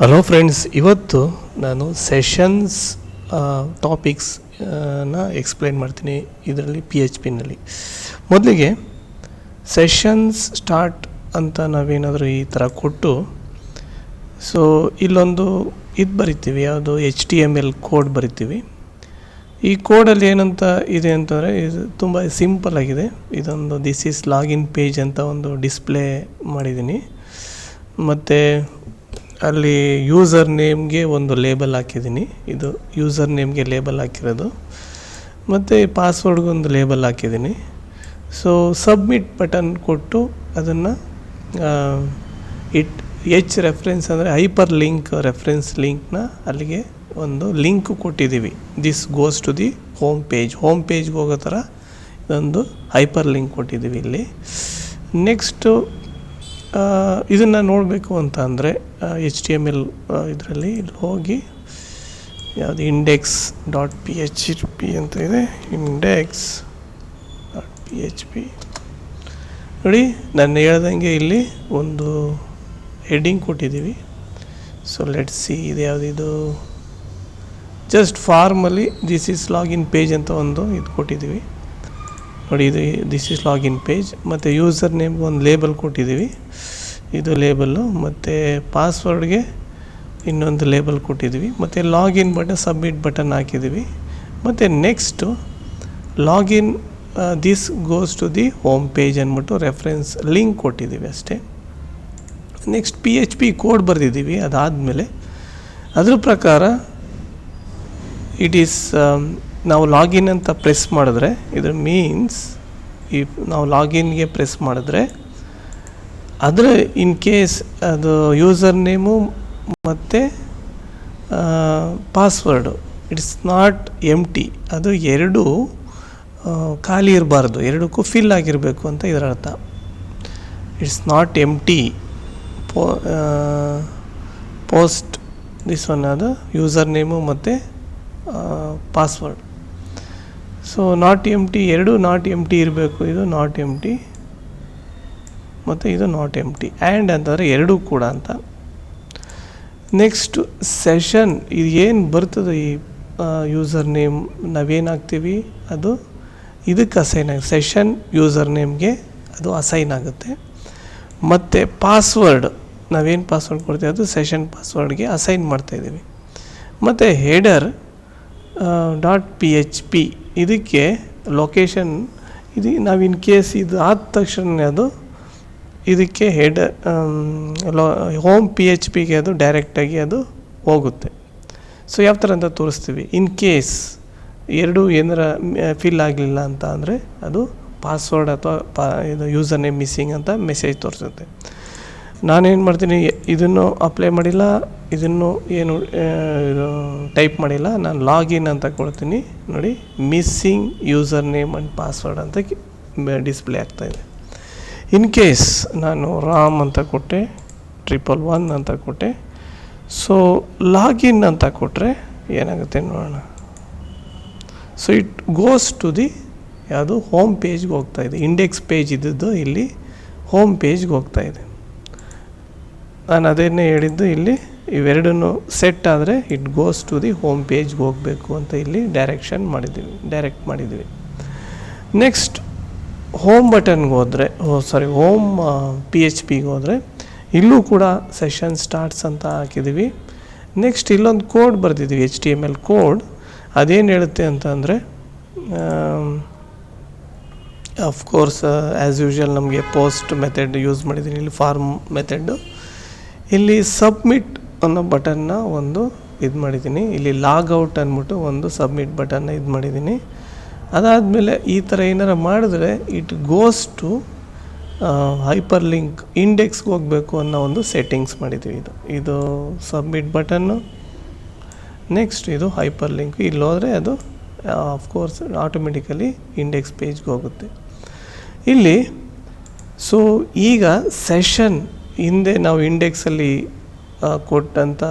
Hello friends, ಇವತ್ತು ನಾನು sessions topics explain ಮಾಡ್ತೀನಿ ಇದರಲ್ಲಿ PHPನಲ್ಲಿ. ಮೊದಲಿಗೆ ಸೆಷನ್ಸ್ ಸ್ಟಾರ್ಟ್ ಅಂತ ನಾವೇನಾದರೂ ಈ ಥರ ಕೊಟ್ಟು, ಸೊ ಇಲ್ಲೊಂದು ಇದು ಬರಿತೀವಿ, ಯಾವುದು HTML ಕೋಡ್ ಬರಿತೀವಿ. ಈ ಕೋಡಲ್ಲಿ ಏನಂತ ಇದೆ ಅಂತಂದರೆ, ಇದು ತುಂಬ ಸಿಂಪಲ್ ಆಗಿದೆ. ಇದೊಂದು ದಿಸ್ ಈಸ್ ಲಾಗಿನ್ ಪೇಜ್ ಅಂತ ಒಂದು ಡಿಸ್ಪ್ಲೇ ಮಾಡಿದ್ದೀನಿ. ಮತ್ತು ಅಲ್ಲಿ ಯೂಸರ್ ನೇಮ್ಗೆ ಒಂದು ಲೇಬಲ್ ಹಾಕಿದ್ದೀನಿ. ಇದು ಯೂಸರ್ ನೇಮ್ಗೆ ಲೇಬಲ್ ಹಾಕಿರೋದು. ಮತ್ತು ಪಾಸ್ವರ್ಡ್ಗೊಂದು ಲೇಬಲ್ ಹಾಕಿದ್ದೀನಿ. ಸೊ ಸಬ್ಮಿಟ್ ಬಟನ್ ಕೊಟ್ಟು ಅದನ್ನು ರೆಫರೆನ್ಸ್ ಅಂದರೆ ಹೈಪರ್ ಲಿಂಕ್ ರೆಫರೆನ್ಸ್ ಲಿಂಕ್ನ ಅಲ್ಲಿಗೆ ಒಂದು ಲಿಂಕ್ ಕೊಟ್ಟಿದ್ದೀವಿ. This goes to the home ಪೇಜ್ಗೆ ಹೋಗೋ ಥರ ಇದೊಂದು ಹೈಪರ್ ಲಿಂಕ್ ಕೊಟ್ಟಿದ್ದೀವಿ ಇಲ್ಲಿ. ನೆಕ್ಸ್ಟು ಇದನ್ನು ನೋಡಬೇಕು ಅಂತ ಅಂದರೆ HTML ಇದರಲ್ಲಿ ಇಲ್ಲಿ ಹೋಗಿ ಯಾವುದು index.php ಅಂತ ಇದೆ, index.php ನೋಡಿ. ನಾನು ಹೇಳ್ದಂಗೆ ಇಲ್ಲಿ ಒಂದು ಹೆಡ್ಡಿಂಗ್ ಕೊಟ್ಟಿದ್ದೀವಿ. ಸೊ ಲೆಟ್ಸ್ ಸಿ, ಇದು ಯಾವುದಿದು, just formally this is login page ಅಂತ ಒಂದು ಇದು ಕೊಟ್ಟಿದ್ದೀವಿ ನೋಡಿ. ಇದು ದಿಸ್ ಈಸ್ ಲಾಗಿನ್ ಪೇಜ್. ಮತ್ತು ಯೂಸರ್ ನೇಮ್ಗೆ ಒಂದು ಲೇಬಲ್ ಕೊಟ್ಟಿದ್ದೀವಿ, ಇದು ಲೇಬಲ್ಲು. ಮತ್ತು ಪಾಸ್ವರ್ಡ್ಗೆ ಇನ್ನೊಂದು ಲೇಬಲ್ ಕೊಟ್ಟಿದ್ದೀವಿ. ಮತ್ತು ಲಾಗಿನ್ ಬಟನ್, ಸಬ್ಮಿಟ್ ಬಟನ್ ಹಾಕಿದ್ದೀವಿ. ಮತ್ತು next login this goes to the home page ಅಂದ್ಬಿಟ್ಟು ರೆಫರೆನ್ಸ್ ಲಿಂಕ್ ಕೊಟ್ಟಿದ್ದೀವಿ ಅಷ್ಟೇ. ನೆಕ್ಸ್ಟ್ PHP ಕೋಡ್ ಬರೆದಿದ್ದೀವಿ. ಅದಾದಮೇಲೆ ಅದ್ರ ಪ್ರಕಾರ ಇಟ್ ಈಸ್ ನಾವು ಲಾಗಿನ್ ಅಂತ ಪ್ರೆಸ್ ಮಾಡಿದ್ರೆ, ಇದ್ರ ಮೀನ್ಸ್ ಈ ನಾವು ಲಾಗಿನ್ಗೆ ಪ್ರೆಸ್ ಮಾಡಿದ್ರೆ ಅದರ ಇನ್ ಕೇಸ್ ಅದು ಯೂಸರ್ ನೇಮು ಮತ್ತು ಪಾಸ್ವರ್ಡು ಇಟ್ಸ್ ನಾಟ್ ಎಂಟಿ, ಅದು ಎರಡೂ ಖಾಲಿ ಇರಬಾರ್ದು, ಎರಡಕ್ಕೂ ಫಿಲ್ ಆಗಿರಬೇಕು ಅಂತ ಇದರ ಅರ್ಥ. It's not empty post this one, ಅದು ಯೂಸರ್ ನೇಮು ಮತ್ತು ಪಾಸ್ವರ್ಡ್. ಸೊ ನಾಟ್ ಎಂಟಿ, ಎರಡು ನಾಟ್ ಎಂಟಿ ಇರಬೇಕು. ಇದು ನಾಟ್ ಎಂಟಿ ಮತ್ತು ಇದು ನಾಟ್ ಎಂಟಿ. ಆ್ಯಂಡ್ ಅಂತಂದರೆ ಎರಡೂ ಕೂಡ ಅಂತ. ನೆಕ್ಸ್ಟ್ ಸೆಷನ್, ಇದು ಏನು ಬರ್ತದೆ ಈ ಯೂಸರ್ ನೇಮ್ ನಾವೇನು ಹಾಕ್ತೀವಿ ಅದು ಇದಕ್ಕೆ ಅಸೈನ್ ಆಗುತ್ತೆ. ಸೆಷನ್ ಯೂಸರ್ ನೇಮ್ಗೆ ಅದು ಅಸೈನ್ ಆಗುತ್ತೆ. ಮತ್ತು ಪಾಸ್ವರ್ಡ್ ನಾವೇನು ಪಾಸ್ವರ್ಡ್ ಕೊಡ್ತೀವಿ ಅದು ಸೆಷನ್ ಪಾಸ್ವರ್ಡ್ಗೆ ಅಸೈನ್ ಮಾಡ್ತಾಯಿದ್ದೀವಿ. ಮತ್ತು ಹೆಡರ್ .php ಇದಕ್ಕೆ ಲೊಕೇಶನ್, ಇದು ನಾವು ಇನ್ ಕೇಸ್ ಇದು ಆದ ತಕ್ಷಣ ಅದು ಇದಕ್ಕೆ ಹೋಮ್ PHPಗೆ ಅದು ಡೈರೆಕ್ಟಾಗಿ ಅದು ಹೋಗುತ್ತೆ. ಸೊ ಯಾವ ಥರ ಅಂತ ತೋರಿಸ್ತೀವಿ. ಇನ್ ಕೇಸ್ ಎರಡು ಏನಾರ ಫಿಲ್ ಆಗಲಿಲ್ಲ ಅಂತ ಅಂದರೆ ಅದು ಪಾಸ್ವರ್ಡ್ ಅಥವಾ ಇದು ಯೂಸರ್ ನೇಮ್ ಮಿಸ್ಸಿಂಗ್ ಅಂತ ಮೆಸೇಜ್ ತೋರಿಸುತ್ತೆ. ನಾನೇನು ಮಾಡ್ತೀನಿ, ಇದನ್ನು ಅಪ್ಲೈ ಮಾಡಿಲ್ಲ, ಇದನ್ನು ಏನು ಇದು ಟೈಪ್ ಮಾಡಿಲ್ಲ, ನಾನು ಲಾಗಿನ್ ಅಂತ ಕೊಡ್ತೀನಿ ನೋಡಿ. Missing user name and password ಅಂತ ಡಿಸ್ಪ್ಲೇ ಆಗ್ತಾಯಿದೆ. ಇನ್ ಕೇಸ್ ನಾನು ರಾಮ್ ಅಂತ ಕೊಟ್ಟೆ, 111 ಅಂತ ಕೊಟ್ಟೆ, ಸೊ ಲಾಗಿನ್ ಅಂತ ಕೊಟ್ಟರೆ ಏನಾಗುತ್ತೆ ನೋಡೋಣ. So it goes to the ಯಾವುದು ಹೋಮ್ ಪೇಜ್ಗೆ ಹೋಗ್ತಾಯಿದೆ. ಇಂಡೆಕ್ಸ್ ಪೇಜ್ ಇದ್ದದ್ದು ಇಲ್ಲಿ ಹೋಮ್ ಪೇಜ್ಗೆ ಹೋಗ್ತಾಯಿದೆ. ನಾನು ಅದನ್ನೇ ಹೇಳಿದ್ದು, ಇಲ್ಲಿ ಇವೆರಡನ್ನು ಸೆಟ್ ಆದರೆ it goes to the home ಪೇಜ್ಗೆ ಹೋಗಬೇಕು ಅಂತ ಇಲ್ಲಿ ಡೈರೆಕ್ಟ್ ಮಾಡಿದ್ದೀವಿ. ನೆಕ್ಸ್ಟ್ ಹೋಮ್ ಬಟನ್ಗೆ ಹೋದರೆ, ಹೋಮ್ PHPಗೆ ಹೋದರೆ ಇಲ್ಲೂ ಕೂಡ ಸೆಷನ್ ಸ್ಟಾರ್ಟ್ಸ್ ಅಂತ ಹಾಕಿದ್ದೀವಿ. ನೆಕ್ಸ್ಟ್ ಇಲ್ಲೊಂದು ಕೋಡ್ ಬರೆದಿದ್ದೀವಿ, HTML ಕೋಡ್. ಅದೇನು ಹೇಳುತ್ತೆ ಅಂತಂದರೆ, ಅಫ್ಕೋರ್ಸ್ ಆ್ಯಸ್ ಯೂಶ್ವಲ್ ನಮಗೆ ಪೋಸ್ಟ್ ಮೆಥಡ್ ಯೂಸ್ ಮಾಡಿದ್ದೀನಿ, ಇಲ್ಲಿ ಫಾರ್ಮ್ ಮೆಥಡು. ಇಲ್ಲಿ ಸಬ್ಮಿಟ್ ಅನ್ನೋ ಬಟನ್ನ ಒಂದು ಇದು ಮಾಡಿದ್ದೀನಿ, ಇಲ್ಲಿ ಲಾಗೌಟ್ ಅಂದ್ಬಿಟ್ಟು ಒಂದು ಸಬ್ಮಿಟ್ ಬಟನ್ನ ಇದು ಮಾಡಿದ್ದೀನಿ. ಅದಾದಮೇಲೆ ಈ ಥರ ಏನಾರು ಮಾಡಿದ್ರೆ it goes to hyper link ಇಂಡೆಕ್ಸ್ಗೆ ಹೋಗಬೇಕು ಅನ್ನೋ ಒಂದು ಸೆಟ್ಟಿಂಗ್ಸ್ ಮಾಡಿದ್ದೀವಿ. ಇದು ಸಬ್ಮಿಟ್ ಬಟನ್ನು. ನೆಕ್ಸ್ಟ್ ಇದು ಹೈಪರ್ ಲಿಂಕ್, ಇಲ್ಲಿ ಹೋದರೆ ಅದು ಆಫ್ಕೋರ್ಸ್ ಆಟೋಮೆಟಿಕಲಿ ಇಂಡೆಕ್ಸ್ ಪೇಜ್ಗೆ ಹೋಗುತ್ತೆ ಇಲ್ಲಿ. ಸೊ ಈಗ ಸೆಷನ್ ಹಿಂದೆ ನಾವು ಇಂಡೆಕ್ಸಲ್ಲಿ ಕೊಟ್ಟಂಥ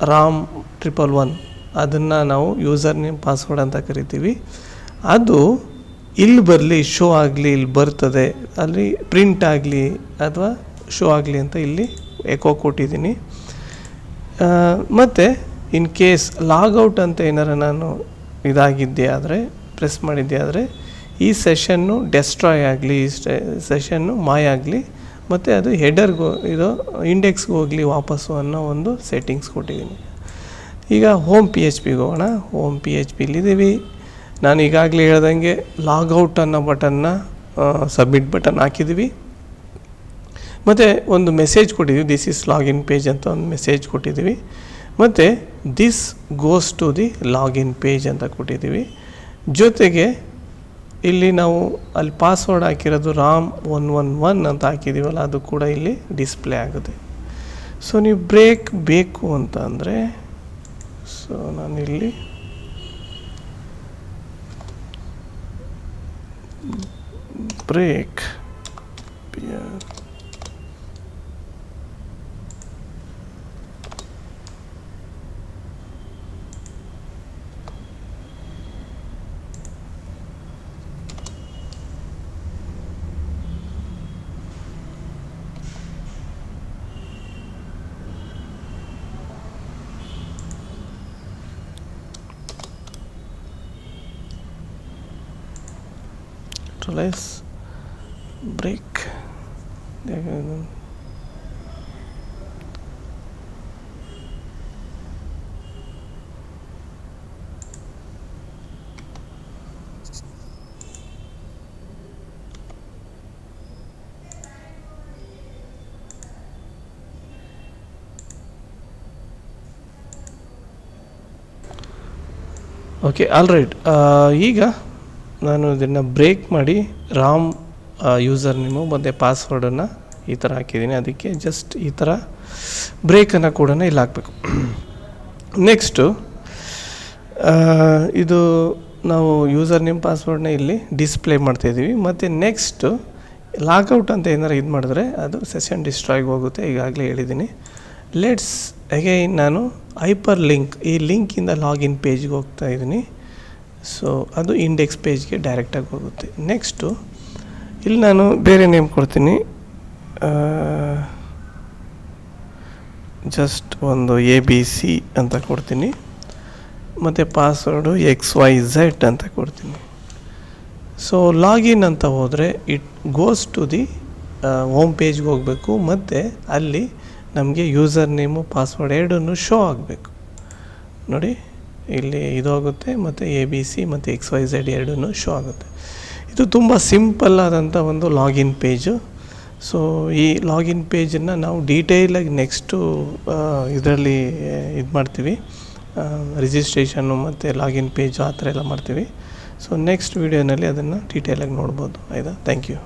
ರಾಮ್ 111 ಅದನ್ನು ನಾವು ಯೂಸರ್ ನೇಮ್ ಪಾಸ್ವರ್ಡ್ ಅಂತ ಕರಿತೀವಿ. ಅದು ಇಲ್ಲಿ ಬರಲಿ, ಶೋ ಆಗಲಿ, ಇಲ್ಲಿ ಬರ್ತದೆ, ಅಲ್ಲಿ ಪ್ರಿಂಟ್ ಆಗಲಿ ಅಥವಾ ಶೋ ಆಗಲಿ ಅಂತ ಇಲ್ಲಿ ಎಕೋ ಕೊಟ್ಟಿದ್ದೀನಿ. ಮತ್ತು ಇನ್ ಕೇಸ್ ಲಾಗೌಟ್ ಅಂತ ಏನಾರು ನಾನು ಇದಾಗಿದ್ದೆ ಆದರೆ ಪ್ರೆಸ್ ಮಾಡಿದ್ದೆ ಆದರೆ ಈ ಸೆಷನ್ನು ಡೆಸ್ಟ್ರಾಯ್ ಆಗಲಿ, ಈ ಸೆಷನ್ನು ಮಾಯ ಆಗಲಿ, ಮತ್ತು ಅದು ಹೆಡರ್ಗೆ ಇದು ಇಂಡೆಕ್ಸ್ಗೆ ಹೋಗಲಿ ವಾಪಸ್ಸು ಅನ್ನೋ ಒಂದು ಸೆಟ್ಟಿಂಗ್ಸ್ ಕೊಟ್ಟಿದ್ದೀನಿ. ಈಗ ಹೋಮ್ ಪಿ ಎಚ್ ಪಿಗೆ ಹೋಗೋಣ. ಹೋಮ್ ಪಿ ಎಚ್ ಪಿಲಿದ್ದೀವಿ. ನಾನು ಈಗಾಗಲೇ ಹೇಳ್ದಂಗೆ ಲಾಗೌಟ್ ಅನ್ನೋ ಬಟನ್ನ ಸಬ್ಮಿಟ್ ಬಟನ್ ಹಾಕಿದ್ದೀವಿ. ಮತ್ತು ಒಂದು ಮೆಸೇಜ್ ಕೊಟ್ಟಿದ್ದೀವಿ, ದಿಸ್ ಈಸ್ ಲಾಗಿನ್ ಪೇಜ್ ಅಂತ ಒಂದು ಮೆಸೇಜ್ ಕೊಟ್ಟಿದ್ದೀವಿ. ಮತ್ತು this goes to the login page ಅಂತ ಕೊಟ್ಟಿದ್ದೀವಿ. ಜೊತೆಗೆ ಇಲ್ಲಿ ನಾವು ಅಲ್ಲಿ ಪಾಸ್ವರ್ಡ್ ಹಾಕಿರೋದು RAM111 ಅಂತ ಹಾಕಿದ್ದೀವಲ್ಲ, ಅದು ಕೂಡ ಇಲ್ಲಿ ಡಿಸ್ಪ್ಲೇ ಆಗುತ್ತೆ. ಸೊ ನೀವು ಬ್ರೇಕ್ ಬೇಕು ಅಂತ ಅಂದರೆ, ಸೊ ನಾನಿಲ್ಲಿ break break okay, all right. ಈಗ ನಾನು ಇದನ್ನು ಬ್ರೇಕ್ ಮಾಡಿ ಯೂಸರ್ ನೇಮು ಮತ್ತು ಪಾಸ್ವರ್ಡನ್ನು ಈ ಥರ ಹಾಕಿದ್ದೀನಿ. ಅದಕ್ಕೆ ಜಸ್ಟ್ ಈ ಥರ ಬ್ರೇಕನ್ನು ಕೂಡ ಇಲ್ಲಿ ಹಾಕಬೇಕು. ನೆಕ್ಸ್ಟು ಇದು ನಾವು ಯೂಸರ್ ನೇಮ್ ಪಾಸ್ವರ್ಡ್ನ ಇಲ್ಲಿ ಡಿಸ್ಪ್ಲೇ ಮಾಡ್ತಾಯಿದ್ದೀವಿ. ಮತ್ತು ನೆಕ್ಸ್ಟು ಲಾಗೌಟ್ ಅಂತ ಏನಾರು ಇದು ಮಾಡಿದ್ರೆ ಅದು ಸೆಷನ್ ಡಿಸ್ಟ್ರಾಯ್ಗೆ ಹೋಗುತ್ತೆ, ಈಗಾಗಲೇ ಹೇಳಿದ್ದೀನಿ. ಲೆಟ್ಸ್ ಅಗೈನ್ ನಾನು ಹೈಪರ್ ಲಿಂಕ್, ಈ ಲಿಂಕಿಂದ ಲಾಗಿನ್ ಪೇಜ್ಗೆ ಹೋಗ್ತಾ ಇದ್ದೀನಿ. ಸೊ ಅದು ಇಂಡೆಕ್ಸ್ ಪೇಜ್ಗೆ ಡೈರೆಕ್ಟಾಗಿ ಹೋಗುತ್ತೆ. ನೆಕ್ಸ್ಟು ಇಲ್ಲಿ ನಾನು ಬೇರೆ ನೇಮ್ ಕೊಡ್ತೀನಿ, ಜಸ್ಟ್ ಒಂದು ABC ಅಂತ ಕೊಡ್ತೀನಿ. ಮತ್ತು ಪಾಸ್ವರ್ಡು XYZ ಅಂತ ಕೊಡ್ತೀನಿ. ಸೊ ಲಾಗಿನ್ ಅಂತ ಹೋದರೆ it goes to the home ಪೇಜ್ಗೆ ಹೋಗಬೇಕು. ಮತ್ತು ಅಲ್ಲಿ ನಮಗೆ ಯೂಸರ್ ನೇಮು ಪಾಸ್ವರ್ಡ್ ಎರಡನ್ನೂ ಶೋ ಆಗಬೇಕು. ನೋಡಿ ಇಲ್ಲಿ ಇದು ಆಗುತ್ತೆ, ಮತ್ತು ABC ಮತ್ತು XYZ ಎರಡನ್ನೂ ಶೋ ಆಗುತ್ತೆ. ಇದು ತುಂಬ ಸಿಂಪಲ್ ಆದಂಥ ಒಂದು ಲಾಗಿನ್ ಪೇಜು. ಸೊ ಈ ಲಾಗಿನ್ ಪೇಜನ್ನು ನಾವು ಡೀಟೇಲಾಗಿ ನೆಕ್ಸ್ಟು ಇದರಲ್ಲಿ ಇದು ಮಾಡ್ತೀವಿ, ರಿಜಿಸ್ಟ್ರೇಷನ್ನು ಮತ್ತು ಲಾಗಿನ್ ಪೇಜು ಆ ಥರ ಎಲ್ಲ ಮಾಡ್ತೀವಿ. ಸೊ ನೆಕ್ಸ್ಟ್ ವೀಡಿಯೋನಲ್ಲಿ ಅದನ್ನು ಡೀಟೇಲಾಗಿ ನೋಡ್ಬೋದು. ಆಯಿತಾ? Thank you.